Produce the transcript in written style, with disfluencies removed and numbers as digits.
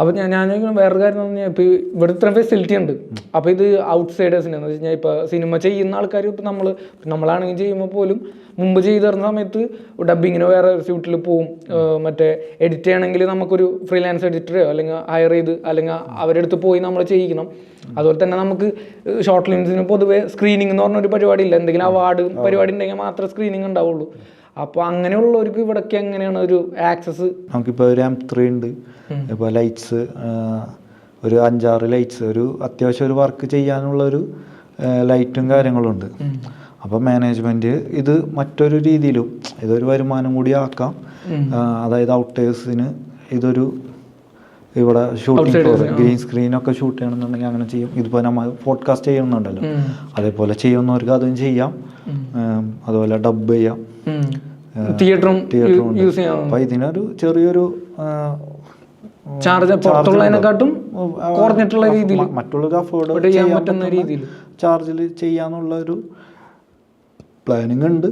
അപ്പോൾ ഞാൻ വേറൊരു കാര്യം എന്ന് പറഞ്ഞാൽ ഇപ്പോൾ ഇവിടെ ഇത്രയും ഫെസിലിറ്റി ഉണ്ട്. അപ്പോൾ ഇത് ഔട്ട്സൈഡേഴ്സിന് എന്ന് വെച്ച് കഴിഞ്ഞാൽ ഇപ്പോൾ സിനിമ ചെയ്യുന്ന ആൾക്കാർ ഇപ്പോൾ നമ്മളാണെങ്കിൽ ചെയ്യുമ്പോൾ പോലും മുമ്പ് ചെയ്ത് തരുന്ന സമയത്ത് ഡബിങ്ങിന് വേറെ ഷൂട്ടിൽ പോവും. മറ്റേ എഡിറ്റ് ചെയ്യണമെങ്കിൽ നമുക്കൊരു ഫ്രീലാൻസ് എഡിറ്ററോ അല്ലെങ്കിൽ ഹയർ ചെയ്ത് അല്ലെങ്കിൽ അവരുടെ അടുത്ത് പോയി നമ്മൾ ചെയ്യിക്കണം. അതുപോലെ തന്നെ നമുക്ക് ഷോർട്ട് ഫിലിംസിന് പൊതുവേ സ്ക്രീനിങ് എന്ന് പറഞ്ഞൊരു പരിപാടി ഇല്ല. എന്തെങ്കിലും അവാർഡ് പരിപാടി ഉണ്ടെങ്കിൽ മാത്രമേ സ്ക്രീനിങ് ഉണ്ടാവുള്ളൂ. അപ്പോൾ അങ്ങനെയുള്ളവർക്ക് ഇവിടേക്ക് എങ്ങനെയാണ് ഒരു ആക്സസ്? നമുക്കിപ്പോൾ ഒരു M3 ഉണ്ട്, ഇപ്പോൾ ലൈറ്റ്സ് ഒരു 5-6 ലൈറ്റ്സ്, ഒരു അത്യാവശ്യം ഒരു വർക്ക് ചെയ്യാനുള്ളൊരു ലൈറ്റും കാര്യങ്ങളുണ്ട്. അപ്പോൾ മാനേജ്മെൻറ്റ് ഇത് മറ്റൊരു രീതിയിലും ഇതൊരു വരുമാനം കൂടി ആക്കാം. അതായത് ഔട്ടേഴ്സിന് ഇതൊരു ഇവിടെ ഷൂട്ടിംഗ് ഫ്ലോർ ഗ്രീൻ സ്ക്രീനൊക്കെ ഷൂട്ട് ചെയ്യണമെന്നുണ്ടെങ്കിൽ അങ്ങനെ ചെയ്യും. ഇതിപ്പോൾ നമ്മൾ പോഡ്കാസ്റ്റ് ചെയ്യുന്നുണ്ടല്ലോ, അതേപോലെ ചെയ്യുന്നവർക്ക് അതും ചെയ്യാം. അതുപോലെ ഡബ് ചെയ്യാം, തിയേറ്ററും യൂസ് ചെയ്യാം. അപ്പോൾ ഇതിനൊരു ചെറിയൊരു ചാർജ് പുറത്തുള്ളതിനെക്കാട്ടും കുറഞ്ഞിട്ടുള്ള രീതിയിൽ മറ്റുള്ളവർ അഫോർഡ് ചെയ്യാൻ പറ്റുന്ന രീതിയിൽ ചാർജിൽ ചെയ്യാന്നുള്ള ഒരു പ്ലാനിങ് ഉണ്ട്.